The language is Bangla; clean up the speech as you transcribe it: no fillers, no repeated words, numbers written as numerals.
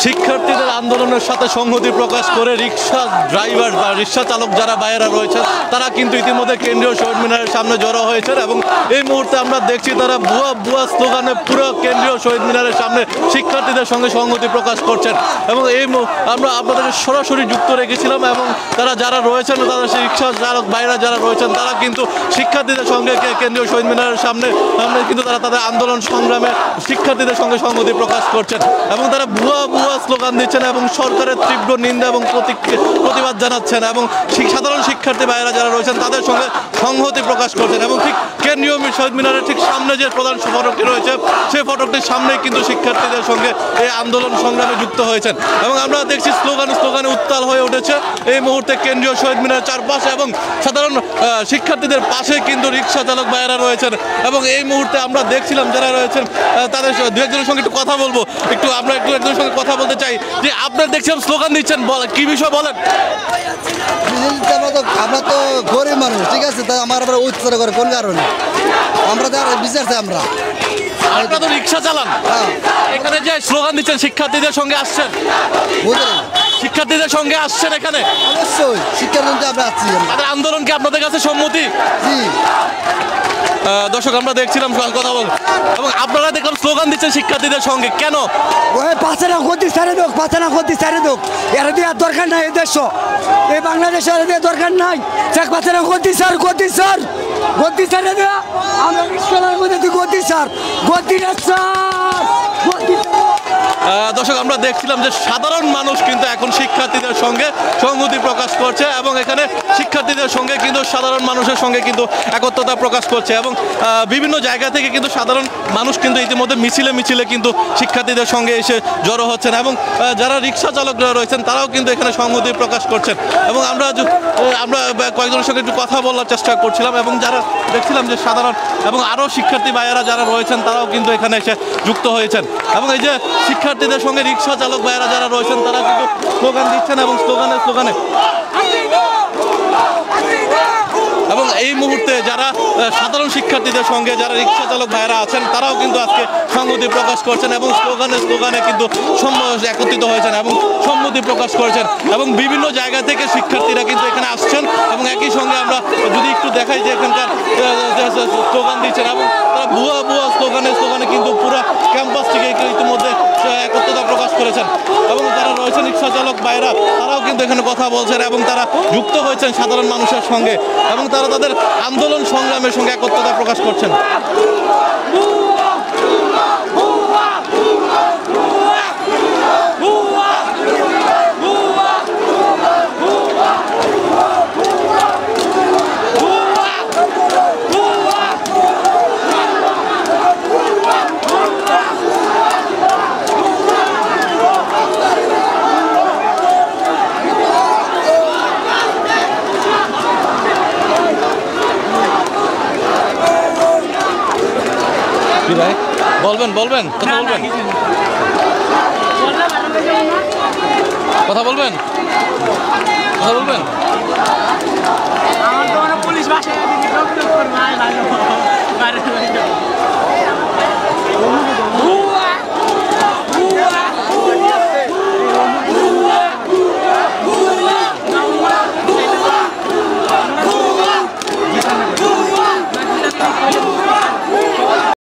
শিক্ষার্থীদের আন্দোলনের সাথে সংহতি প্রকাশ করে রিক্সা ড্রাইভার বা রিক্সা চালক যারা বাইরে রয়েছে তারা কিন্তু ইতিমধ্যে কেন্দ্রীয় শহীদ মিনারের সামনে জড়ো হয়েছেন এবং এই মুহূর্তে আমরা দেখছি তারা ভুয়া স্লোগানে পুরো কেন্দ্রীয় শহীদ মিনারের সামনে শিক্ষার্থীদের সঙ্গে সংহতি প্রকাশ করছেন এবং আমরা আপনাদের সরাসরি যুক্ত রেখেছিলাম এবং তারা যারা রয়েছেন তারা রিক্সা চালক বাইরে যারা রয়েছেন তারা কিন্তু শিক্ষার্থীদের সঙ্গে কেন্দ্রীয় শহীদ মিনারের সামনে কিন্তু তারা তাদের আন্দোলন সংগ্রামে শিক্ষার্থীদের সঙ্গে সংহতি প্রকাশ করছেন এবং তারা ভুয়া স্লোগান দিচ্ছেন এবং সরকারের তীব্র নিন্দা এবং প্রতিবাদ জানাচ্ছেন এবং সাধারণ শিক্ষার্থী ভাইয়েরা যারা রয়েছেন তাদের সঙ্গে সংহতি প্রকাশ করছেন এবং ঠিক কেন্দ্রীয় শহীদ মিনারের ঠিক সামনে যে প্রধান ফটকটি রয়েছে সেই ফটকটির সামনেই কিন্তু শিক্ষার্থীদের সঙ্গে এই আন্দোলন সংগ্রামে যুক্ত হয়েছেন এবং আমরা দেখছি স্লোগানে উত্তাল হয়ে উঠেছে এই মুহূর্তে কেন্দ্রীয় শহীদ মিনারের চারপাশে এবং সাধারণ শিক্ষার্থীদের পাশে কিন্তু রিক্সা চালক ভাইয়েরা রয়েছেন এবং এই মুহূর্তে আমরা দেখছিলাম যারা রয়েছেন তাদের দু একজনের সঙ্গে একটু কথা বলবো আমরা একজনের সঙ্গে কথা বলতে চাই যে আপনারা দেখছিলাম স্লোগান দিচ্ছেন কি বিষয় বলেন। আমরা তো গরিব মানুষ, ঠিক আছে, তাই আমার উচ্চার করে কোন কারণে আমরা তো বিচার চাই। আপনারা তো রিক্সা চালান, এখানে যে স্লোগান দিচ্ছেন শিক্ষার্থীদের সঙ্গে আসছেন, শিক্ষার্থীদের সঙ্গে আসছেন এখানে? অবশ্যই শিক্ষার্থী আমরা আসছি। তাদের আন্দোলন কি আপনাদের কাছে সম্মতি? জি। দর্শক আমরা দেখছিলাম কথা বল এবং আপনারা দেখলাম স্লোগান দিচ্ছেন শিক্ষার্থীদের সঙ্গে, কেন? ওই পাঁচনা গতি সারে দোক, পাঁচনা গতি সারে দোক, এর দিয়ে দরকার নাই। এই দেশ, এই বাংলাদেশ এর দিয়ে দরকার নাই। শেখ পাঁচনা গতি সার গতি সারে দেওয়া আমরা রিক্সার মধ্যে গতি সার দর্শক আমরা দেখছিলাম যে সাধারণ মানুষ কিন্তু এখন শিক্ষার্থীদের সঙ্গে সংহতি প্রকাশ করছে এবং এখানে শিক্ষার্থীদের সঙ্গে কিন্তু সাধারণ মানুষের সঙ্গে কিন্তু একত্রতা প্রকাশ করছে এবং বিভিন্ন জায়গা থেকে কিন্তু সাধারণ মানুষ কিন্তু ইতিমধ্যে মিছিলে কিন্তু শিক্ষার্থীদের সঙ্গে এসে জড়ো হচ্ছেন এবং যারা রিক্সা চালকরা রয়েছেন তারাও কিন্তু এখানে সংহতি প্রকাশ করছেন এবং আমরা কয়েকজনের সঙ্গে একটু কথা বলার চেষ্টা করছিলাম এবং যারা দেখছিলাম যে সাধারণ এবং আরও শিক্ষার্থী ভাইয়েরা যারা রয়েছেন তারাও কিন্তু এখানে এসে যুক্ত হয়েছেন এবং এই যে শিক্ষার্থীদের সঙ্গে রিক্সা চালক ভাইয়েরা যারা রয়েছেন তারা কিন্তু স্লোগান দিচ্ছেন এবং স্লোগানে এবং এই মুহূর্তে যারা সাধারণ শিক্ষার্থীদের সঙ্গে যারা রিক্সা চালক ভাইয়েরা আছেন তারাও কিন্তু আজকে সংহতি প্রকাশ করছেন এবং স্লোগানে কিন্তু একত্রিত হয়েছেন এবং সম্মতি প্রকাশ করেছেন এবং বিভিন্ন জায়গা থেকে শিক্ষার্থীরা কিন্তু এখানে আসছেন এবং একই সঙ্গে আমরা যদি একটু দেখাই যে এখানকার স্লোগান দিচ্ছেন এবং তারা ভুয়া স্লোগানে কিন্তু পুরো ক্যাম্পাস থেকে ইতিমধ্যে একত্রতা প্রকাশ করেছেন এবং যারা রয়েছেন রিক্সা চালক ভাইয়েরা তারাও কিন্তু এখানে কথা বলছেন এবং তারা যুক্ত হয়েছেন সাধারণ মানুষের সঙ্গে এবং তারা তাদের আন্দোলন সংগ্রামের সঙ্গে একত্রতা প্রকাশ করছেন। বলবেন কথা বলবেন আমার তো পুলিশ বাসায়